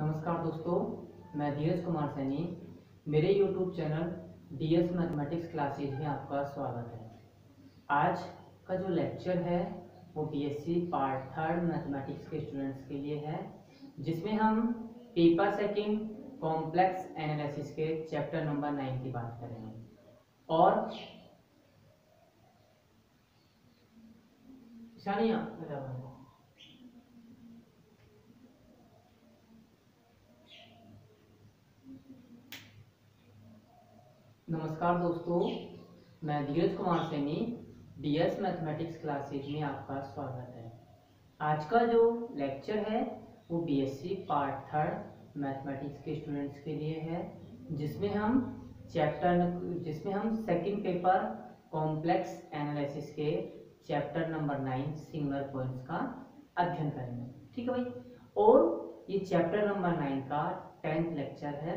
नमस्कार दोस्तों, मैं धीरज कुमार सैनी। मेरे YouTube channel DS mathematics classes में आपका स्वागत है। आज का जो लेक्चर है वो BSc पार्ट 3 मैथमेटिक्स के स्टूडेंट्स के लिए है, जिसमें हम पेपर सेकंड कॉम्प्लेक्स एनालिसिस के चैप्टर नंबर 9 की बात करेंगे। और नमस्कार दोस्तों, मैं Dheeraj Kumar Saini DS mathematics classes में आपका स्वागत है। आज का जो लेक्चर है वो BSc पार्ट 3 मैथमेटिक्स के स्टूडेंट्स के लिए है, जिसमें हम सेकंड पेपर कॉम्प्लेक्स एनालिसिस के चैप्टर नंबर 9 सिंगुलर पॉइंट्स का अध्ययन करेंगे। ठीक है भाई। और ये चैप्टर नंबर 9 का 10th लेक्चर है।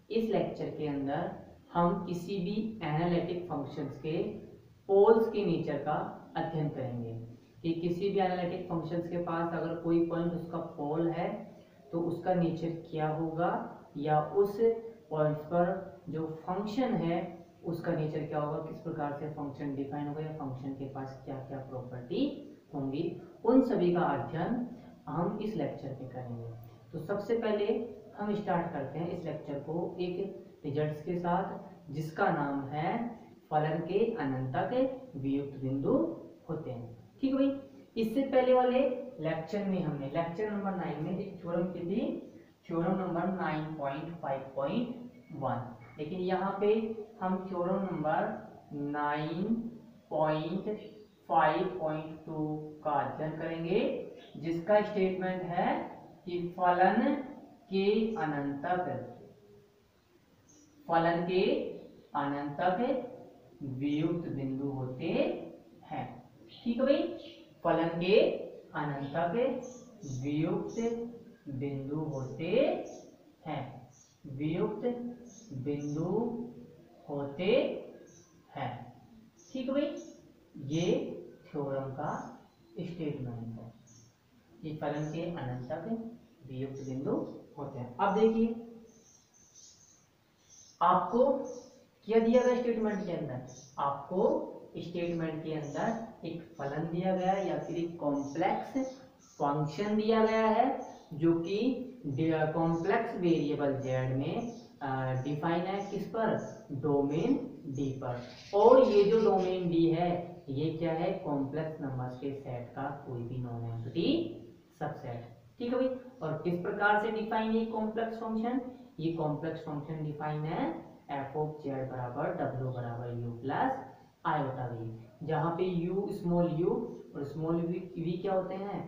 इस लेक्चर के अंदर हम किसी भी एनालिटिक फंक्शंस के पोल्स के नेचर का अध्ययन करेंगे कि किसी भी एनालिटिक फंक्शंस के पास अगर कोई पॉइंट उसका पोल है तो उसका नेचर क्या होगा, या उस पॉइंट पर जो फंक्शन है उसका नेचर क्या होगा, किस प्रकार से फंक्शन डिफाइन होगा, या फंक्शन के पास क्या क्या प्रॉपर्टी होंगी, उन सभी का अध्ययन हम इस लेक्चर में करेंगे। तो सबसे पहले हम स्टार्ट करते हैं इस लेक्चर को एक रिजल्ट्स के साथ, जिसका नाम है फलन के अनंत के वियुक्त बिंदु होते हैं। ठीक है भाई। इससे पहले वाले लेक्चर में हमने लेक्चर नंबर 9 में एक थ्योरम की थी, थ्योरम नंबर 9.5.1, लेकिन यहाँ पे हम थ्योरम नंबर 9.5.2 का अध्ययन करेंगे, जिसका स्टेटमेंट है कि फलन के अनंत वियुक्त बिंदु होते हैं। ठीक है भाई। फलन के अनंत वियुक्त बिंदु होते हैं, वियुक्त बिंदु होते हैं। ठीक है भाई। ये थ्योरम का स्टेटमेंट है कि फलन के अनंत वियुक्त बिंदु होते हैं। अब देखिए, आपको क्या दिया गया स्टेटमेंट के अंदर, आपको स्टेटमेंट के अंदर एक फलन दिया गया है या फिर एक कॉम्प्लेक्स फंक्शन दिया गया है, जो कि कॉम्प्लेक्स वेरिएबल z में डिफाइन है किस पर, डोमेन D पर। और ये जो डोमेन D है ये क्या है, कॉम्प्लेक्स नंबर्स के सेट का कोई भी नॉन एम्प्टी सबसेट। ठीक है भाई। और किस प्रकार से डिफाइन है कॉम्प्लेक्स फंक्शन, ये कॉम्प्लेक्स फंक्शन डिफाइन है f ऑफ z बराबर w बराबर u प्लस आयोटा v, जहाँ पे u स्मॉल u और स्मॉल v क्या होते हैं,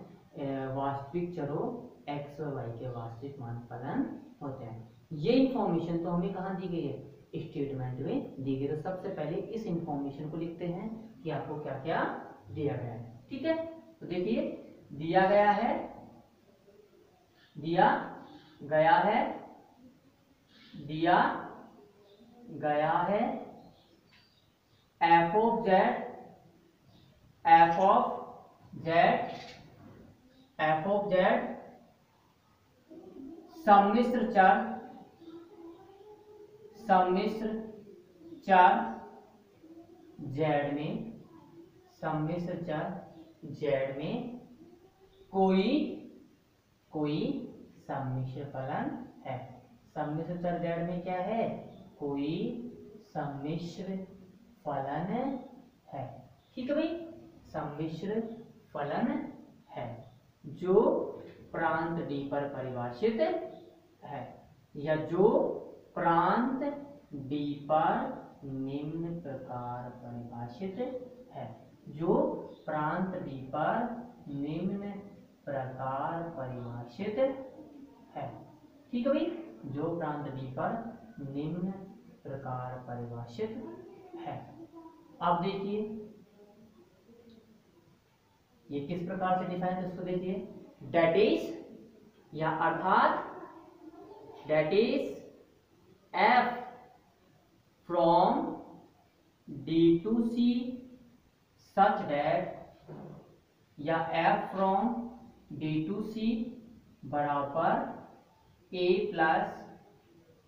वास्तविक चरों x और y के वास्तविक मान फलन होते हैं। ये इंफॉर्मेशन तो हमें कहाँ दी गई है, स्टेटमेंट में दी गई। तो सबसे पहले इस इंफॉर्मेशन को लिखते हैं कि आपको क्या क्या दिया गया है। ठीक है। तो देखिए, दिया गया है f ऑफ z सम्मिश्र चर z में कोई सम्मिश्र फलन है। सम्मिश्र चर z में क्या है, कोई सम्मिश्र फलन है। ठीक है भाई। सम्मिश्र फलन है जो प्रांत D पर परिभाषित है, या जो प्रांत D पर निम्न प्रकार परिभाषित है, जो प्रांत D पर निम्न प्रकार परिभाषित है। ठीक है भाई। जो प्रांत D पर निम्न प्रकार परिभाषित है। अब देखिए ये किस प्रकार से डिफाइन है, इसको देखिए, that is f from D to C such that, या f from D to C बराबर a plus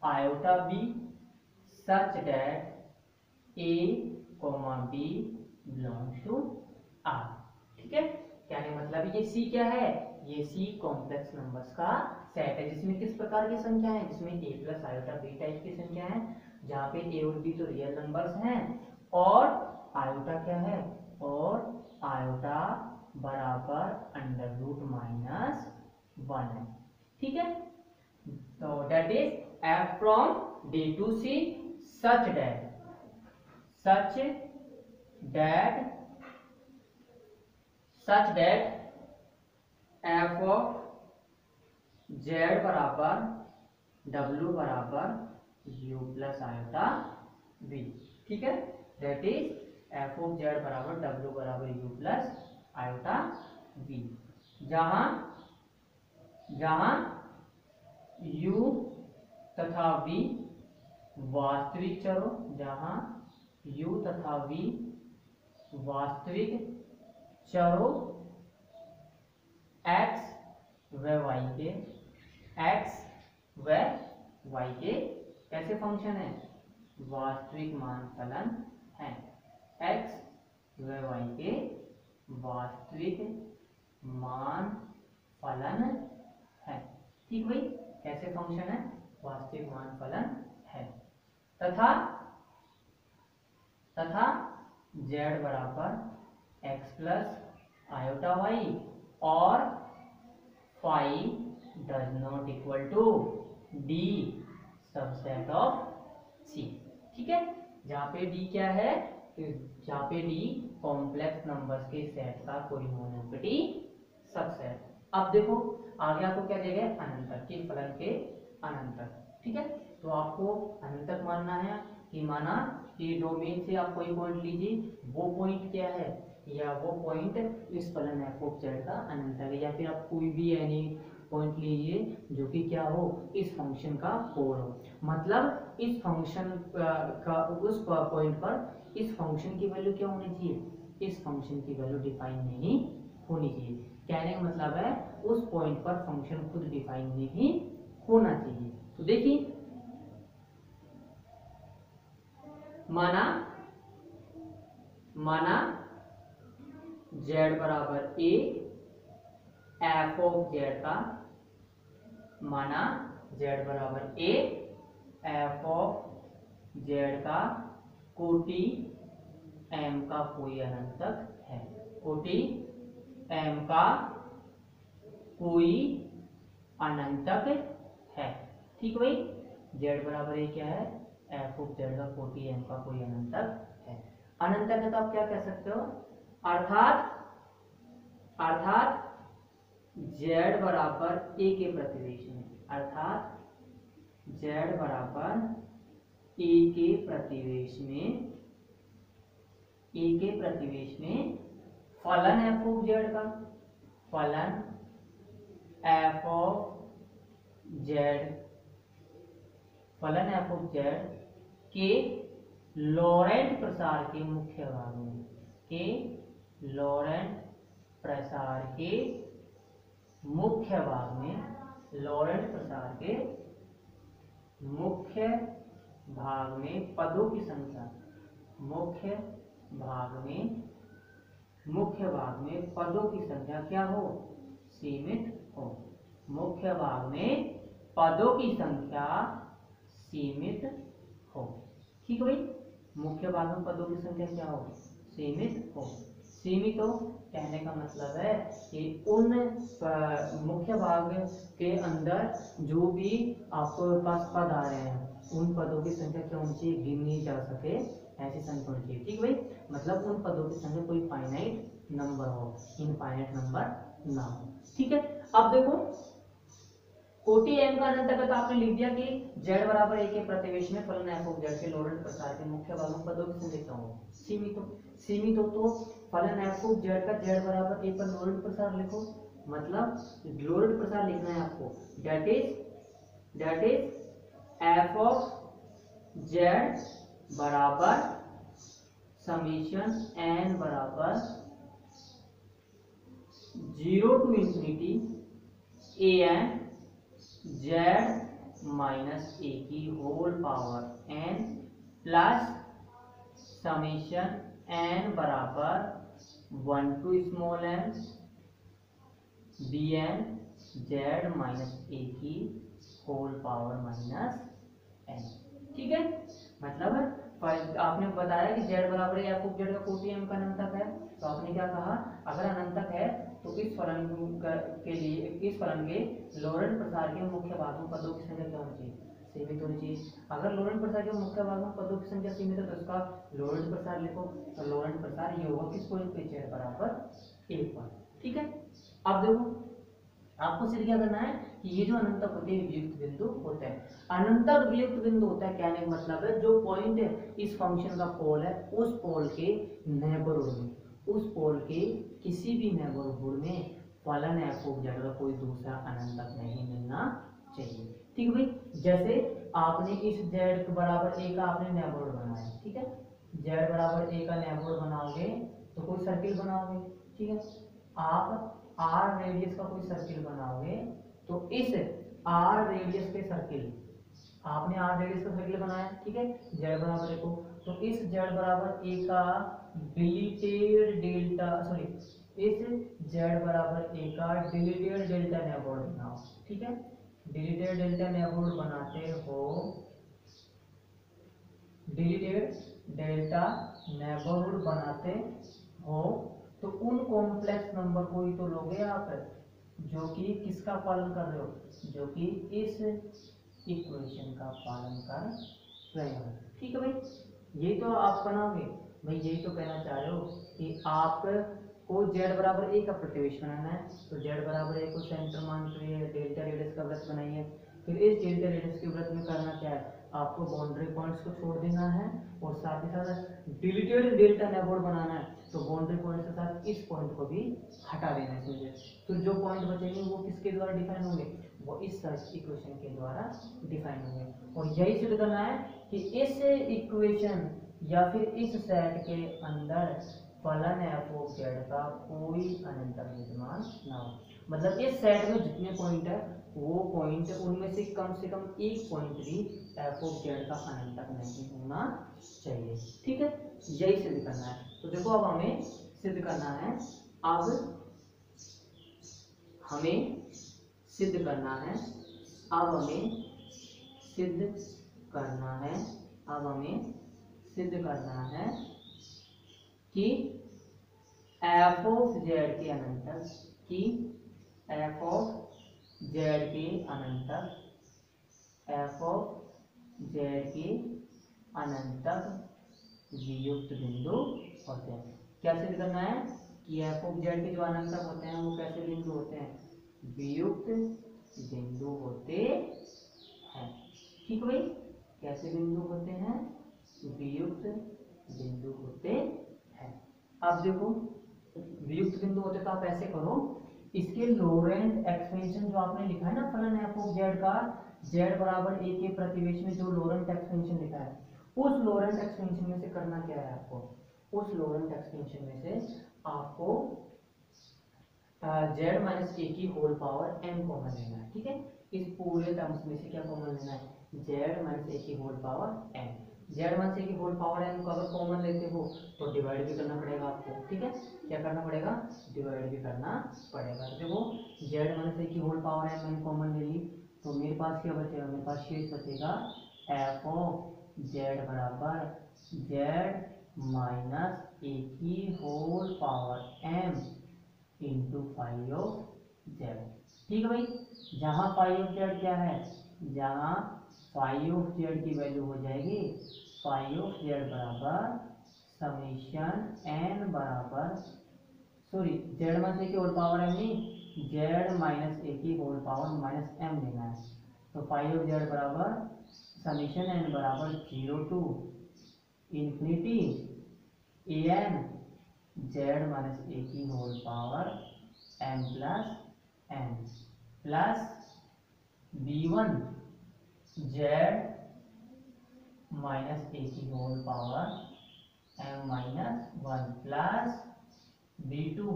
iota b such that a comma b belongs to R। ठीक है, कहने मतलब ये C क्या है, ये C कॉम्प्लेक्स नंबर्स का सेट है जिसमें किस प्रकार की संख्या है, जिसमें a plus iota b type की संख्या है, जहाँ पे a और b तो रियल नंबर्स हैं और आयोटा क्या है, और आयोटा बराबर अंडर रूट माइनस 1 है। ठीक है, तो that is f from d to c such that f of z बराबर w बराबर u प्लस आयोटा v। ठीक है, that is f of z बराबर w बराबर u प्लस आयोटा v, जहां u तथा v वास्तविक चरों, जहां u तथा v वास्तविक चरों x व y के कैसे फंक्शन है, वास्तविक मान फलन है। x व y के वास्तविक मान फलन है। ठीक भाई, कैसे फंक्शन है, वास्तविक मान फलन है। तथा z बराबर x प्लस आयोटा y और phi does not equal to d subset of c। ठीक है, जहाँ पे d क्या है, जहाँ पे d कॉम्प्लेक्स नंबर्स के सेट का कोई मोनोपिटी सबसेट। अब देखो आगे आपको क्या दिया गया, अनंतक के फलन के अनंतक। ठीक है, तो आपको अनंतक मानना है कि माना कि डोमेन से आप कोई पॉइंट लीजिए, वो पॉइंट क्या है, या वो पॉइंट इस फलन f ऑफ z का अनंतक है, या फिर आप कोई भी एनी पॉइंट लीजिए जो कि क्या हो, इस फंक्शन का पोल हो। मतलब इस फंक्शन का उस पॉइंट पर इस फंक्शन की वैल्यू क्या होनी चाहिए, इस फंक्शन की वैल्यू डिफाइन नहीं होनी चाहिए। कहने का मतलब है उस पॉइंट पर फंक्शन खुद डिफाइन नहीं होना चाहिए। तो देखिए माना z बराबर a, f ऑफ z का, माना z बराबर a, f ऑफ z का कोटि m का कोई अनंतक है, कोटि m का कोई अनंतक है। ठीक भाई, z बराबर a क्या है, f ऑफ z का कोटि m का कोई अनंतक है। अनंतक है तो आप क्या कह सकते हो, अर्थात z बराबर a के प्रतिवेश में, अर्थात z बराबर a के प्रतिवेश में फलन f ऑफ z का, फलन f ऑफ z के लॉरेंट प्रसार के मुख्य भाग में, के लॉरेंट प्रसार के मुख्य भाग में, लॉरेंट प्रसार के मुख्य भाग में पदों की संख्या, मुख्य भाग में पदों की संख्या क्या हो, सीमित हो। मुख्य भाग में पदों की संख्या सीमित हो। ठीक है भाई, मुख्य भाग में पदों की संख्या क्या हो, सीमित हो। सीमित हो कहने का मतलब है कि उन मुख्य भाग के अंदर जो भी आपके पास पद आ रहे हैं उन पदों की संख्या क्या होनी चाहिए, गिनी जा सके ऐसी संख्या होनी चाहिए। ठीक भाई, मतलब उन पदों की संख्या कोई फाइनाइट नंबर हो, इनफाइनाइट नंबर ना हो। ठीक है, अब देखो कोटि m का अनंतक तो आपने लिख दिया कि z बराबर a के प्रतिवेश में फलन f ऑफ z के लॉरेंट प्रसार के मुख्य भागों पदों की संख्या क्या हो, सीमित हो तो फलन f ऑफ z का z बराबर a पर लॉरेंट प्रसार लिखो, मतलब लॉरेंट प्रसार लिखना है आपको, that is f of z बराबर समीशन n बराबर 0 to infinity an z minus a की whole power n plus summation n बराबर 1 to small n b n z minus a की होल पावर माइनस एन। ठीक है, मतलब आपने बताया कि जेड बराबर है एफ ऑफ जेड का कोटि एम का अनंतक है, तो आपने क्या कहा, अगर अनंतक है तो इस फलन के लिए, इस फलन के लॉरेंट प्रसार के मुख्य भागों पदों की संख्या क्या होनी चाहिए, सीमित होनी चाहिए। अगर लॉरेंट प्रसार के मुख्य भागों पदों की संख्या सीमित है तो इसका लॉरेंट प्रसार लिखो, तो लॉरेंट प्रसार ये होगा किस पॉइंट पे, जेड बराबर 1 पर। ठीक है, अब देखो आपको सिर्फ क्या करना है कि ये जो अनंतक होते हैं वियुक्त बिंदु होते हैं, अनंतक वियुक्त बिंदु होता है, कहने का मतलब है जो पॉइंट इस फंक्शन का पोल है उस पोल के नेबरहुड में, उस पोल के किसी भी नेबरहुड में फलन एफ ऑफ जेड का कोई दूसरा अनंतक नहीं मिलना चाहिए। ठीक है भाई, जैसे आपने इस जेड बराबर ए का आपने नेबरहुड बनाया, ठीक है, जेड बराबर ए का नेबरहुड बनाओगे तो कोई सर्किल बनाओगे, ठीक है, आप आर रेडियस का कोई सर्किल बनाओगे तो इस आर रेडियस के सर्किल, आपने आर रेडियस का सर्किल बनाया, ठीक है, जेड बराबर देखो, तो इस जेड बराबर ए का डिलीटेड डेल्टा, सॉरी, इस जेड बराबर ए का डिलीटेड डेल्टा नेबरहुड बनाओ। ठीक है, डिलीटेड डेल्टा नेबरहुड बनाते हो, डिलीटेड डेल्टा नेबरहुड बनाते हो तो उन कॉम्प्लेक्स नंबर को ही तो लोगे आप जो कि किसका पालन कर रहे हो, जो कि इस इक्वेशन का पालन कर रहे हो। ठीक है भाई, यही तो आप बनाओगे भाई, यही तो कहना चाह रहे हो कि आप को जेड बराबर ए का प्रतिवेश बनाना है, तो जेड बराबर ए को सेंटर मान के डेल्टा रेडियस का वृत्त बनाइए, फिर इस डेल्टा रेडियस के वृत्त में करना क्या है, आपको बाउंड्री पॉइंट्स को छोड़ देना है और साथ ही साथ डिलीटेड डेल्टा नेबरहुड बनाना है, तो बाउंड्री पॉइंट के साथ इस पॉइंट को भी हटा देना है मुझे, तो जो पॉइंट बचेंगे वो किसके द्वारा डिफाइन होंगे, वो इस इक्वेशन के द्वारा डिफाइन होंगे। और यही सिद्ध करना है कि इस इक्वेशन या फिर इस सेट के अंदर फलन एफ ऑफ जेड का कोई अनंतक विद्यमान ना हो, मतलब इस सेट में जितने पॉइंट है वो पॉइंट उनमें से कम एक पॉइंट भी एफ ऑफ जेड का अनंतक नहीं होना चाहिए। ठीक है, यही सिद्ध करना है। तो देखो अब हमें सिद्ध करना है, अब हमें सिद्ध करना है, अब हमें सिद्ध करना है, अब हमें सिद्ध करना है कि एफ ऑफ जेड के अनंतक, कि एफ ऑफ जेड के अनंतक, एफ ऑफ जेड के अनंतक वियुक्त बिंदु होते हैं। क्या सिद्ध करना है कि एफ ऑफ जेड के जो अनंतक होते हैं वो कैसे बिंदु होते हैं, वियुक्त बिंदु होते हैं। ठीक भाई, कैसे बिंदु होते हैं, वियुक्त बिंदु होते हैं। अब देखो वियुक्त बिंदु होते तो आप ऐसे करो, इसके लोरेंट एक्सपेंशन जो आपने लिखा है ना फलन एफ ऑफ जेड का, जेड बराबर ए के प्रतिवेश में जो लोरेंट एक्सपेंशन लिखा है, उस लोरेंट एक्सपेंशन में से करना क्या है आपको, उस लोरेंट एक्सपेंशन में से आपको जेड माइनस ए की होल पावर एम कॉमन लेना है। ठीक है, इस पूरे टर्म्स में से क्या कॉमन लेना है, जेड माइनस ए की whole power m. Z minus a की होल पावर एम को अगर कॉमन लेते हो तो डिवाइड भी करना पड़ेगा आपको। ठीक है, क्या करना पड़ेगा, डिवाइड भी करना पड़ेगा। देखो जेड माइनस ए की होल पावर एम मैंने कॉमन ले ली, तो मेरे पास क्या बचेगा, मेरे पास शेष बचेगा एफ ऑफ जेड बराबर जेड माइनस ए की whole power m into phi of z. ठीक है भाई, जहाँ फाइव ऑफ जेड क्या है, जहाँ फाइव ऑफ जेड की वैल्यू हो जाएगी, फाइव ऑफ जेड बराबर समेशन एन बराबर, सॉरी जेड माइनस ए की होल पावर एम नहीं, जेड माइनस ए की होल पावर माइनस एम लेना है, तो फाइव ऑफ जेड बराबर समेशन एन बराबर 0 to infinity a n z minus a की whole power m plus n plus b one z minus a की whole power m minus one plus b two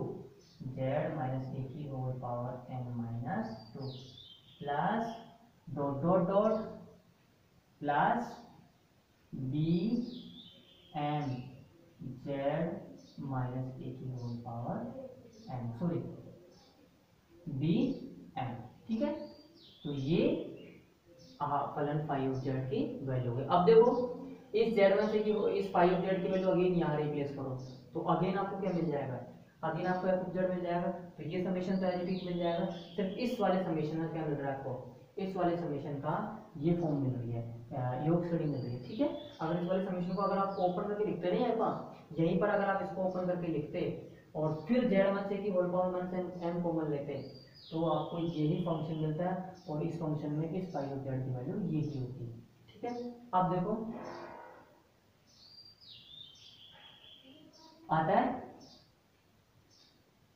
z minus a की whole power m minus two plus dot dot dot plus b m z minus a की whole power m, sorry b m. ठीक है, तो ये फलन five Z की value है। अब देखो इस जेड वन से की इस फाइव जेड की वैल्यू अगेन यहाँ रिप्लेस करो, तो अगेन आपको क्या मिल जाएगा, अगेन आपको एफ जेड मिल जाएगा। तो ये समेशन तो एज मिल जाएगा, सिर्फ इस वाले समेशन का क्या मिल रहा है आपको, इस वाले समेशन का ये फॉर्म मिल रही है, योग श्रेणी मिल रही है। ठीक है, अगर इस वाले समेशन को अगर आप ओपन करके लिखते नहीं है यहीं पर, अगर आप इसको ओपन करके लिखते और फिर जेड वन से की होल पावर वन से एम कॉमन लेते तो आपको यही फंक्शन मिलता है, और इस फंक्शन में इस फाइव ऑफ जेड की वैल्यू ये की होती है। ठीक है, आप देखो आता है,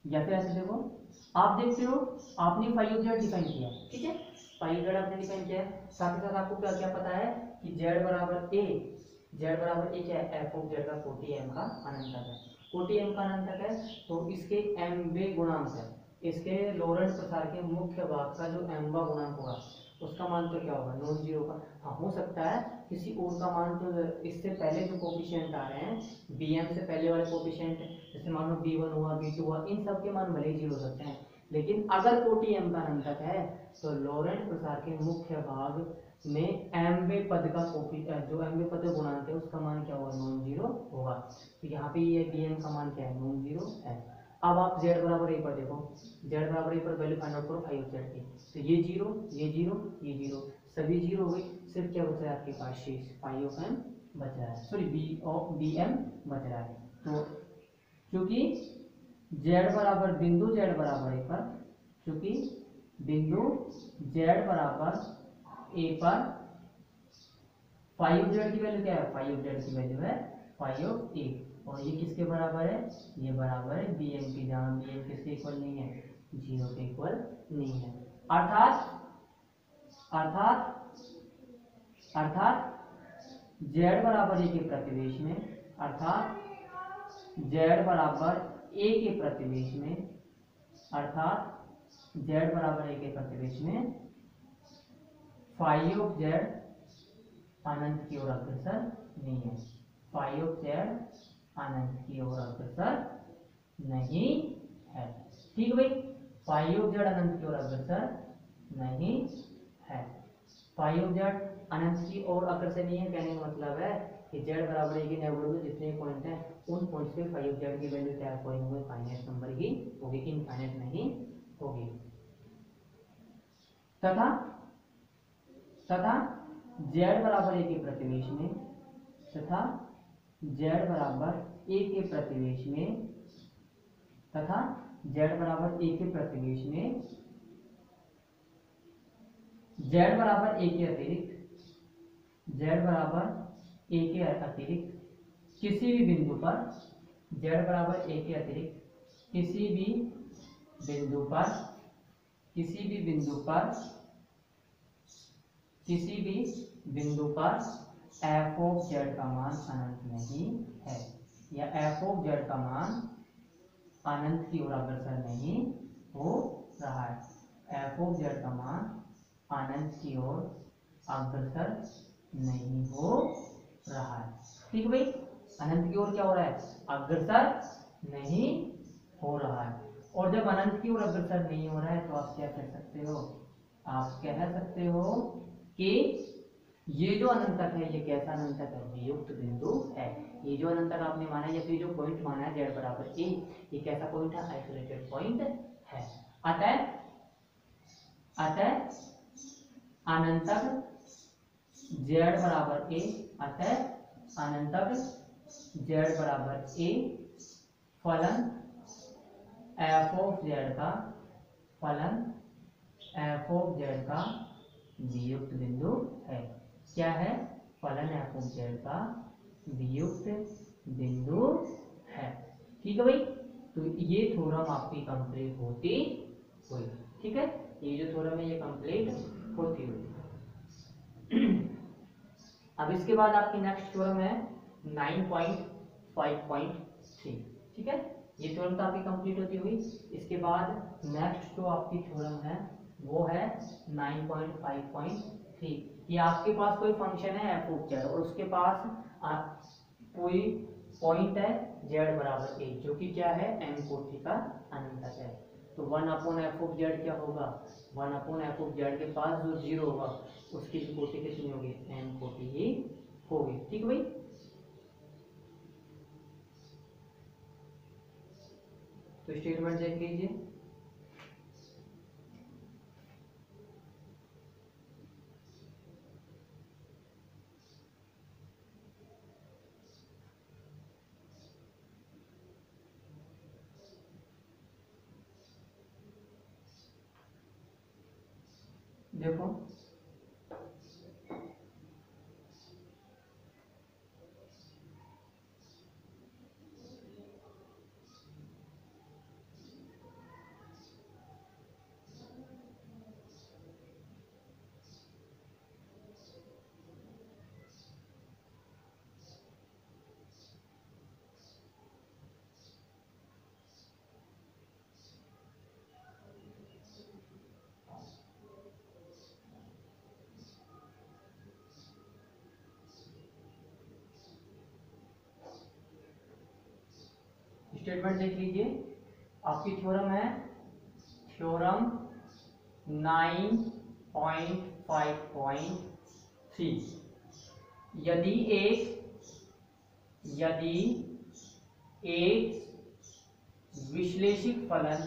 या फिर ऐसे देखो, आप देखते हो आपने फाइव ऑफ जेड डिफाइन किया। ठीक है, फाइव जेड आपने डिफाइन किया है, साथ ही साथ आपको क्या क्या पता है कि जेड बराबर ए, जेड बराबर ए क्या है, एफ ऑफ जेड का कोटि एम का अनंतक है, कोटि एम का अनंतक है, तो इसके एमवे गुणांक है, इसके लॉरेंट प्रसार के मुख्य भाग का जो एमवा गुणांक होगा उसका मान तो क्या होगा, नॉन जीरो का। हाँ, हो सकता है किसी और का मान, तो इससे पहले जो कोफिशिएंट आ रहे हैं bm से पहले वाले कोफिशिएंट, जैसे मान लो b1 हुआ b2 हुआ, इन सब के मान भले ही जीरो हो सकते हैं, लेकिन अगर कोटि m का अनंतक है तो लॉरेंट प्रसार के मुख्य भाग में एमवे पद का जो एमवे पद गुणांक है उसका मान क्या होगा, नॉन जीरो होगा। तो यहाँ पे ये bm का मान क्या है, नॉन जीरो है। अब आप z बराबर ए पर देखो, z बराबर ए पर वैल्यू फाइंड आउट करो फाइव जेड की, तो ये जीरो ये जीरो ये जीरो सभी जीरो हो गई, सिर्फ क्या बच रहा है आपके पास शेष फाइव ऑफ एम बच रहा है, सॉरी बी एम बच रहा है। तो क्योंकि z बराबर बिंदु z बराबर ए पर, क्योंकि बिंदु z बराबर ए पर फाइव जेड की वैल्यू क्या है, फाइव जेड की वैल्यू है फाइव ऑफ ए, और ये किसके बराबर है, ये बराबर है बी एम की, जहाँ बी एम किसके इक्वल नहीं है, जीरो के इक्वल नहीं है। अर्थात अर्थात अर्थात z बराबर ए के प्रतिवेश में, अर्थात z बराबर ए के प्रतिवेश में, अर्थात z बराबर ए के प्रतिवेश में फाइव ऑफ जेड अनंत की ओर अग्रसर नहीं है, फाइव ऑफ जेड अनंत की ओर अग्रसर नहीं है। ठीक भाई, फाइव ऑफ जेड अनंत की ओर अग्रसर नहीं है, फाइव ऑफ जेड अनंत की ओर अग्रसर नहीं है, कहने का मतलब है कि जेड बराबर ए के नेबरहुड में जितने पॉइंट हैं उन पॉइंट्स पे फाइव ऑफ जेड की वैल्यू क्या होगी, फाइनाइट नंबर ही होगी, इनफाइनाइट नहीं होगी। तथा z बराबर ए के प्रतिवेश में, तथा z बराबर ए के प्रतिवेश में, तथा z बराबर ए के प्रतिवेश में z बराबर ए के अतिरिक्त, z बराबर ए के अतिरिक्त किसी भी बिंदु पर, z बराबर ए के अतिरिक्त किसी भी बिंदु पर, किसी भी बिंदु पर, किसी भी बिंदु पर f ऑफ z का मान अनंत नहीं है, या f ऑफ z का मान अनंत की ओर अग्रसर नहीं हो रहा है, f ऑफ z का मान अनंत की ओर अग्रसर नहीं हो रहा है। ठीक भाई, अनंत की ओर क्या हो रहा है, अग्रसर नहीं हो रहा है। और जब अनंत की ओर अग्रसर नहीं हो रहा है तो आप क्या कह सकते हो, आप कह सकते हो कि ये जो अनंतक है ये कैसा अनंतक है, वियुक्त बिंदु है। ये जो अनंतक आपने माना है या फिर जो पॉइंट माना है z बराबर a, ये कैसा पॉइंट है, आइसोलेटेड पॉइंट है। अतः अनंतक z बराबर a, अतः अनंतक z बराबर a फलन f ऑफ z का, फलन f ऑफ z का वियुक्त बिंदु है। क्या है, फलन f ऑफ z का वियुक्त बिंदु है। ठीक है भाई, तो ये थ्योरम आपकी कंप्लीट होती हुई। ठीक है, ये जो थ्योरम है ये कंप्लीट होती हुई। अब इसके बाद आपकी नेक्स्ट थ्योरम है 9.5.3। ठीक है, ये थ्योरम तो आपकी कंप्लीट होती हुई। इसके बाद नेक्स्ट जो आपकी थ्योरम है वो है 9.5.3। ये आपके पास कोई फंक्शन है एफ ऑफ जेड और उसके पास कोई पॉइंट है जेड बराबर 1 जो कि क्या है एम कोटि का अनंतक है। तो 1/f(z) क्या होगा, 1/f(z) के पास जो जीरो होगा उसकी कोटि कितनी होगी, एम कोटि ही होगी। ठीक भाई। तो स्टेटमेंट देख लीजिए। देखो स्टेटमेंट देख लीजिए। आपकी थ्योरम है थ्योरम 9.5.3। यदि एक विश्लेषिक फलन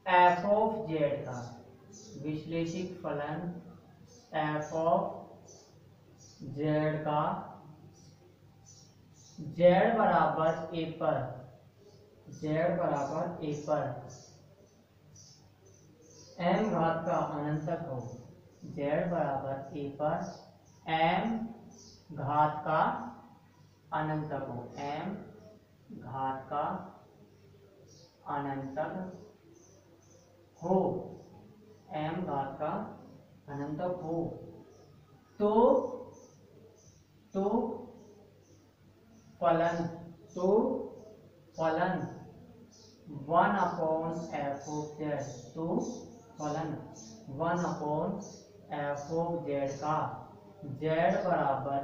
एफ ऑफ जेड का जेड बराबर ए पर एम घात का अनंतक हो, जेड बराबर ए पर एम घात का अनंतक हो, एम घात का अनंतक हो, एम घात का अनंतक हो, तो फलन 1/f(z), तो फलन 1/f(z) का z बराबर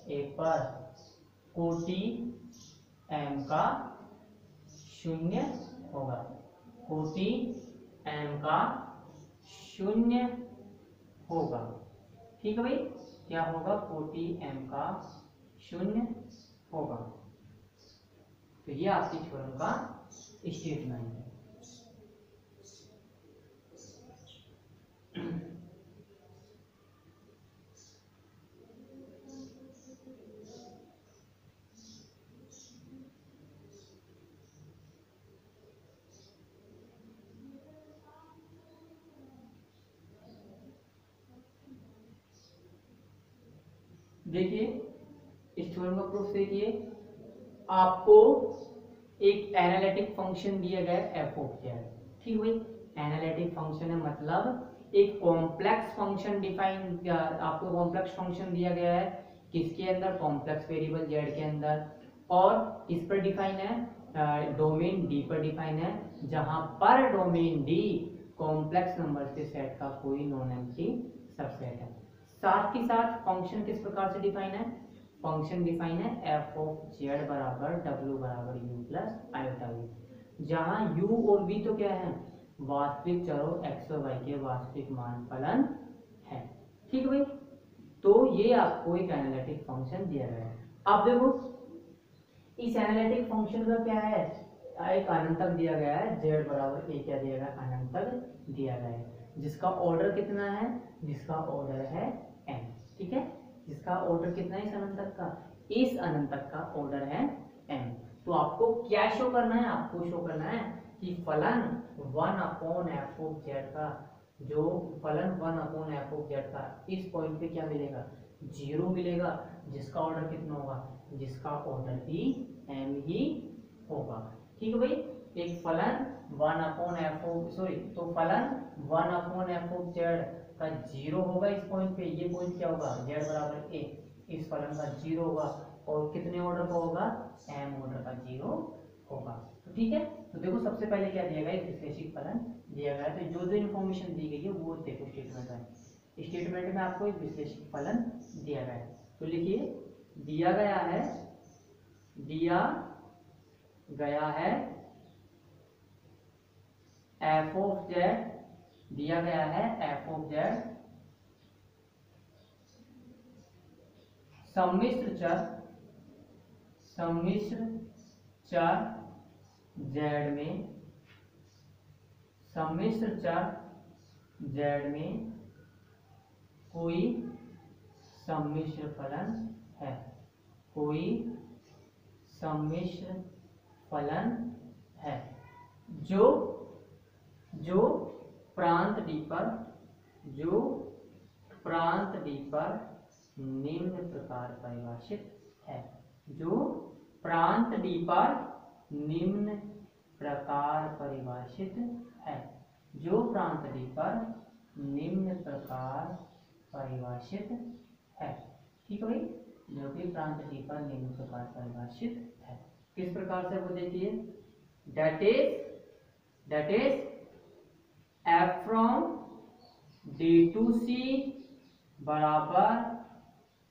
ए पर कोटि m का शून्य होगा, कोटि m का शून्य होगा। ठीक है भाई, क्या होगा, कोटि m का शून्य होगा। तो ये आपकी थ्योरम का स्टेटमेंट है। देखिए इस थ्योरम का प्रूफ देखिए। आपको एक एनालिटिक फंक्शन दिया गया है एफ ऑफ जेड। ठीक भाई, एनालिटिक फंक्शन है मतलब एक कॉम्प्लेक्स फंक्शन डिफाइन, आपको कॉम्प्लेक्स फंक्शन दिया गया है किसके अंदर, कॉम्प्लेक्स वेरिएबल जेड के अंदर, और किस पर डिफाइन है, डोमेन डी पर डिफाइन है, जहां पर डोमेन डी कॉम्प्लेक्स नंबर्स के सेट का कोई नॉन एम्प्टी सबसेट है। साथ ही साथ फंक्शन किस प्रकार से डिफाइन है, फंक्शन डिफाइन है एफ ऑफ जेड बराबर डब्ल्यू बराबर यू प्लस आयोटा वी, जहां यू और वी तो क्या है, वास्तविक चरों एक्स और वाई के वास्तविक मान फलन है। ठीक है भाई, तो ये आपको एक एनालिटिक फंक्शन दिया गया है। अब देखो इस एनालिटिक फंक्शन का क्या है, एक अनंतक दिया गया है, जेड बराबर ए क्या दिया गया, अनंतक दिया गया है, जिसका ऑर्डर कितना है, जिसका ऑर्डर है n। ठीक है, जिसका ऑर्डर कितना है इस अनंतक का, इस अनंतक का ऑर्डर है n। तो आपको क्या शो करना है, आपको शो करना है कि फलन 1/f(z) का, जो फलन 1/f(z) का इस पॉइंट पे क्या मिलेगा, 0 मिलेगा, जिसका ऑर्डर कितना होगा, जिसका ऑर्डर भी m ही होगा। ठीक है भाई, एक फलन 1/f तो फलन 1/f(z) का 0 होगा इस पॉइंट पे, ये पॉइंट क्या होगा, z बराबर a, इस फलन का 0 होगा, और कितने ऑर्डर का होगा, m ऑर्डर का 0 होगा। तो ठीक है, तो देखो सबसे पहले क्या दिया गया, एक विश्लेषित फलन दिया गया है। तो जो जो इन्फॉर्मेशन दी गई है वो देखो स्टेटमेंट में, स्टेटमेंट में आपको एक विश्लेषित फलन दिया गया है। तो लिखिए दिया गया है f ऑफ z, दिया गया है f ऑफ z सम्मिश्र चर z में, सम्मिश्र चर z में कोई सम्मिश्र फलन है, कोई सम्मिश्र फलन है जो प्रांत d पर निम्न प्रकार परिभाषित है, जो प्रांत d पर निम्न प्रकार परिभाषित है, जो प्रांत d पर निम्न प्रकार परिभाषित है। ठीक है भाई, जो कि प्रांत d पर निम्न प्रकार परिभाषित है। किस प्रकार से वो देखिए, that is f from d to c बराबर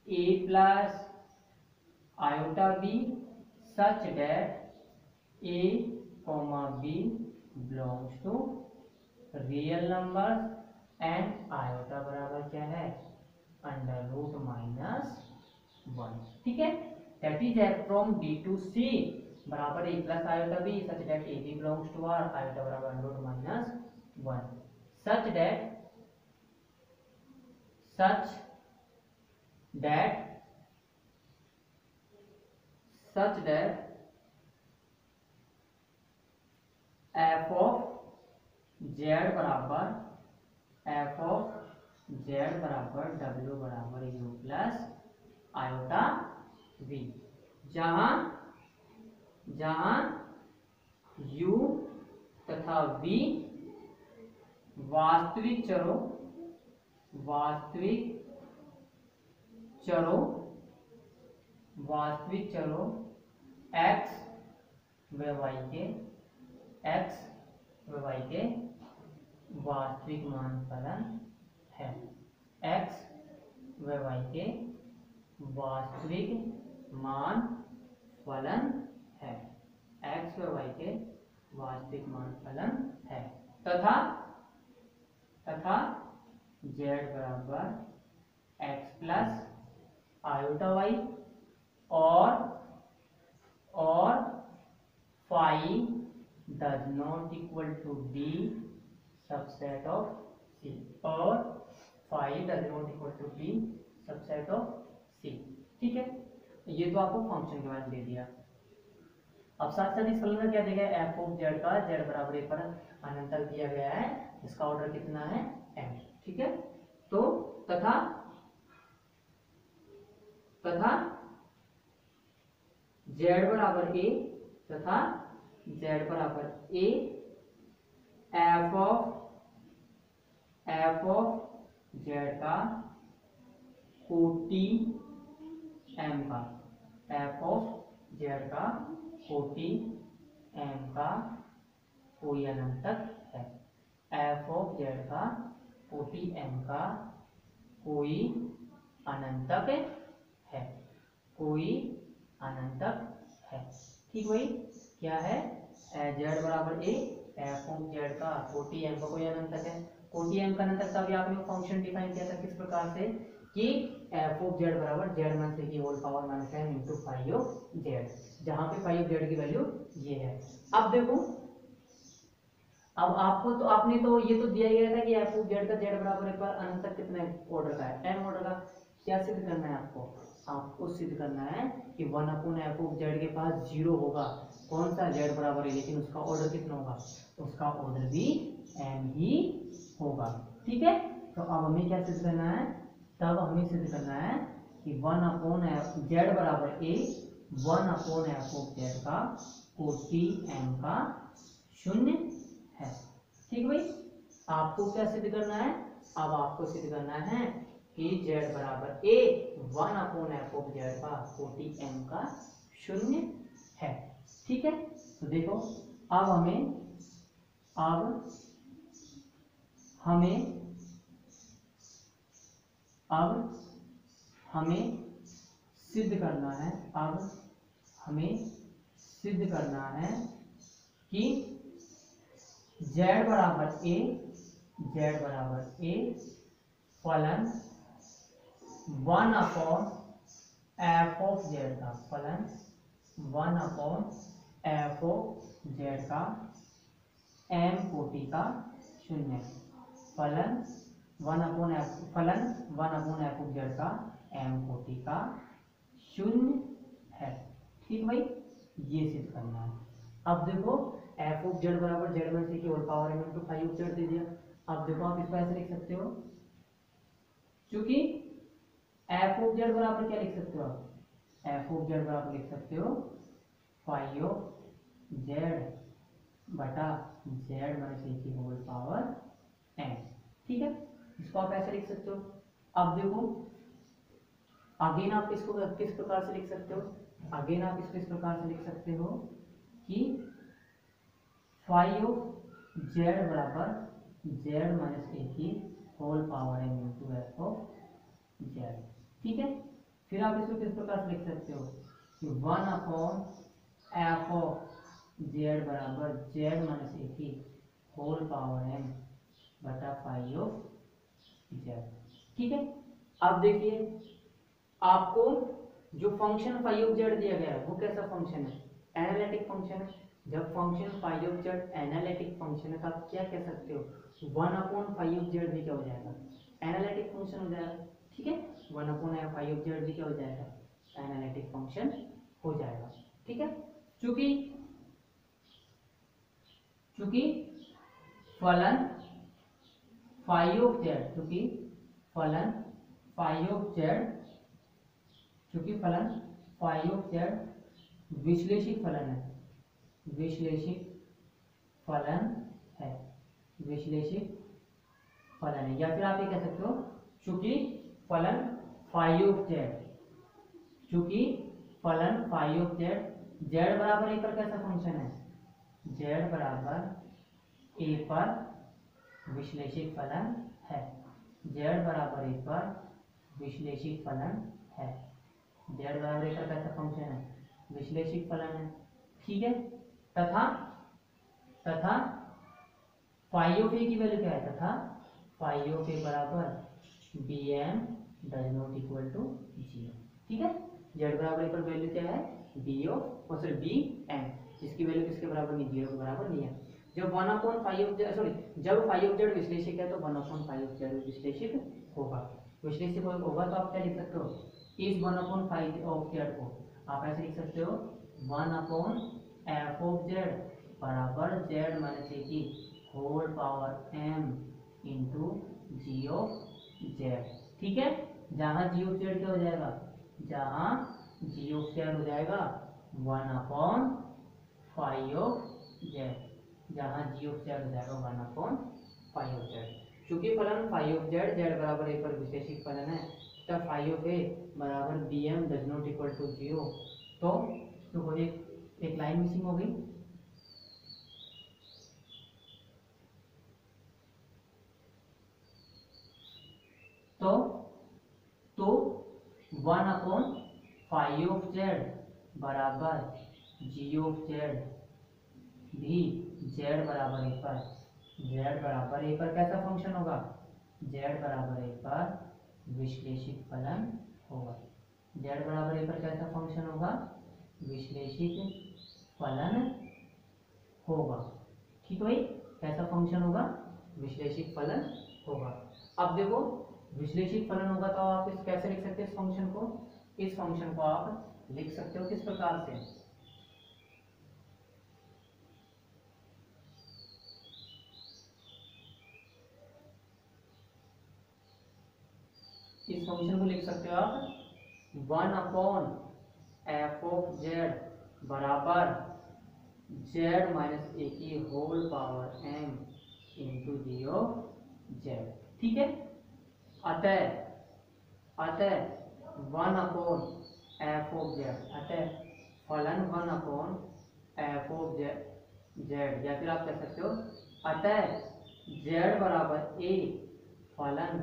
a plus iota b such that a b belongs to real numbers and iota बराबर क्या है, अंडर रूट -1। ठीक है, that is f from d to c बराबर a plus iota b such that a b belongs to r, iota बराबर under root -1 such that f of z बराबर w बराबर u plus iota v, जहां u तथा v वास्तविक चरों x व y के वास्तविक मान फलन है, x व y के वास्तविक मान फलन है, x व y के वास्तविक मान फलन है, तथा z बराबर x प्लस आयोटा y और phi does not equal to be subset of C, और phi does not equal to be subset of C. ठीक है, ये तो आपको फंक्शन के बारे में दे दिया। अब साथ साथ इस फलन में क्या दिया गया, f ऑफ z का z बराबर 1 पर अनंत तक दिया गया है, इसका ऑर्डर कितना है m। ठीक है, तो तथा z बराबर a तथा z बराबर a f ऑफ z का कोटि m का, f ऑफ z का कोटि m का कोई अनंतक है, f ऑफ z का कोटि m का कोई अनंतक है, कोई अनंतक है। ठीक भाई, क्या है, z बराबर a, f ऑफ z का कोटि m का कोई अनंतक है, कोटि m का अनंतक तभी आपने फंक्शन डिफाइन किया था किस प्रकार से कि f ऑफ z बराबर z माइनस a की whole power -m into phi of z, जहां पे फाई ऑफ z की वैल्यू ये है। अब देखो, अब आपको तो आपने तो ये तो दिया गया था कि f ऑफ z का z बराबर एक बार अनंतक कितने ऑर्डर का है, m ऑर्डर का। क्या सिद्ध करना है आपको सिद्ध करना है कि 1/f ऑफ z के पास 0 होगा, कौन सा z बराबर है, लेकिन उसका ऑर्डर कितना होगा, उसका ऑर्डर भी m ही होगा। ठीक है, तो अब हमें क्या सिद्ध करना है, तब हमें सिद्ध करना है कि 1/f z बराबर a 1/f ऑफ z का कोटि m का 0 है। ठीक भाई, आपको क्या सिद्ध करना है, अब आपको सिद्ध करना है कि जेड बराबर ए 1/f(z) का कोटि m का शून्य है। ठीक है, तो देखो अब हमें सिद्ध करना है, कि z बराबर ए फलन 1/f(z) का m कोटि का शून्य, फलन 1/f(z) का m कोटि का शून्य है। ठीक भाई, ये सिद्ध करना है। अब देखो f(z) बराबर z में से की whole power m into phi z दे दिया। अब देखो आप इसको ऐसे लिख सकते हो, क्योंकि f(z) बराबर क्या लिख सकते हो आप, f(z) बराबर लिख सकते हो फाइव z बटा z में से की होल पावर m। ठीक है, इसको आप ऐसे लिख सकते हो। अब देखो अगेन आप इसको किस प्रकार से लिख सकते हो, अगेन आप इसको इस प्रकार से लिख सकते हो कि 5z बराबर z माइनस ए की whole power m into f of z। ठीक है, फिर आप इसको किस प्रकार से लिख सकते हो कि 1/f ऑफ z बराबर z माइनस ए की होल पावर m बटा 5 ऑफ z। ठीक है, अब देखिए आपको जो फंक्शन फाई ऑफ जेड दिया गया है वो कैसा फंक्शन है, एनालिटिक फंक्शन है। जब function phi of z analytic function है तो आप क्या कह सकते हो, 1/फाई ऑफ जेड भी क्या हो जाएगा, एनालिटिक फंक्शन हो जाएगा। ठीक है, 1/फाई ऑफ जेड भी क्या हो जाएगा, एनालिटिक फंक्शन हो जाएगा। ठीक है, चूंकि फलन फाई ऑफ जेड, फलन फाई ऑफ जेड विश्लेषिक फलन है, या फिर आप ये कह सकते हो चूंकि फलन फाई ऑफ जेड जेड बराबर ए पर कैसा फंक्शन है, जेड बराबर ए पर विश्लेषिक फलन है, जेड बराबर ए पर विश्लेषिक फलन है, जेड बराबर ए पर कैसा फंक्शन है, विश्लेषिक फलन है। ठीक है, तथा फाई ऑफ ए की वैल्यू क्या है, तथा फाई ऑफ ए बराबर b m does not equal to 0। ठीक है, जेड बराबर ए पर वैल्यू क्या है, बी एम, जिसकी वैल्यू किसके बराबर नहीं, 0 के बराबर नहीं है। जब 1/फाई ऑफ जेड जब फाई ऑफ जेड विश्लेषिक है तो 1/फाई ऑफ जेड विश्लेषिक होगा। तो आप क्या लिख सकते हो, इस 1/फाई ऑफ जेड को आप ऐसे लिख सकते हो 1/f(z) बराबर z माइनस ए की whole power m into g(z)। ठीक है, जहां g(z) क्या हो जाएगा, जहां g(z) हो जाएगा 1/फाई(z), जहां g(z) हो जाएगा 1/फाई(z). चूंकि फलन फाई(z) z बराबर a पर विशेषिक फलन है तब फाई ऑफ ए बराबर b m does not equal to 0। तो एक लाइन मिसिंग हो गई, तो 1/फाई(z) बराबर g(z) भी z बराबर ए पर कैसा फंक्शन होगा, z बराबर ए पर विश्लेषिक फलन होगा, z बराबर ए पर कैसा फंक्शन होगा, विश्लेषिक फलन होगा। ठीक है भाई, कैसा फंक्शन होगा, विश्लेषिक फलन होगा। अब देखो विश्लेषिक फलन होगा तो आप इस कैसे लिख सकते हैं, इस फंक्शन को आप लिख सकते हो किस प्रकार से, इस फंक्शन को लिख सकते हो आप 1/f(z) बराबर z माइनस ए की whole power m into g(z). ठीक है, अतः अतः 1/f(z), अतः फलन 1/f(z), या फिर आप कह सकते हो अतः z बराबर a फलन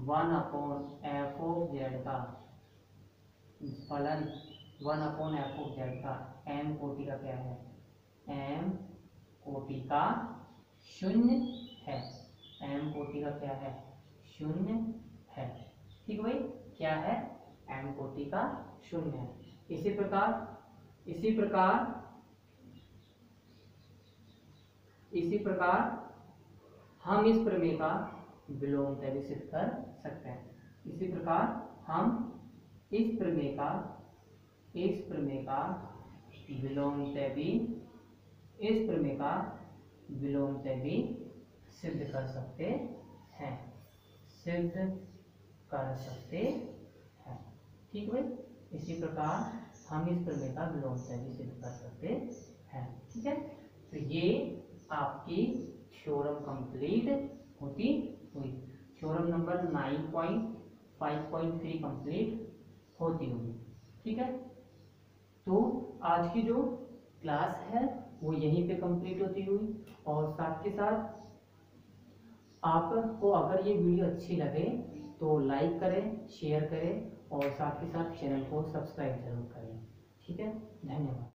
1/f(z) का, फलन 1/f(z) का m कोटि का क्या है, m कोटि का शून्य है, m कोटि का क्या है, शून्य है। ठीक भाई, क्या है, m कोटि का शून्य है। इसी प्रकार हम इस प्रमेय का विलोमतय भी सिद्ध कर सकते हैं। इसी प्रकार हम इस प्रमेय का विलोमतय भी सिद्ध कर सकते हैं, ठीक भाई। इसी प्रकार हम इस प्रमेय का विलोमतय भी सिद्ध कर सकते हैं, ठीक है। तो ये आपकी थ्योरम कंप्लीट होती हुई, थ्योरम नंबर 9.5.3 कंप्लीट होती हुई, ठीक है। तो आज की जो क्लास है वो यहीं पे कंप्लीट होती हुई, और साथ के साथ आपको अगर ये वीडियो अच्छी लगे तो लाइक करें, शेयर करें, और साथ के साथ चैनल को सब्सक्राइब जरूर करें, ठीक है। धन्यवाद।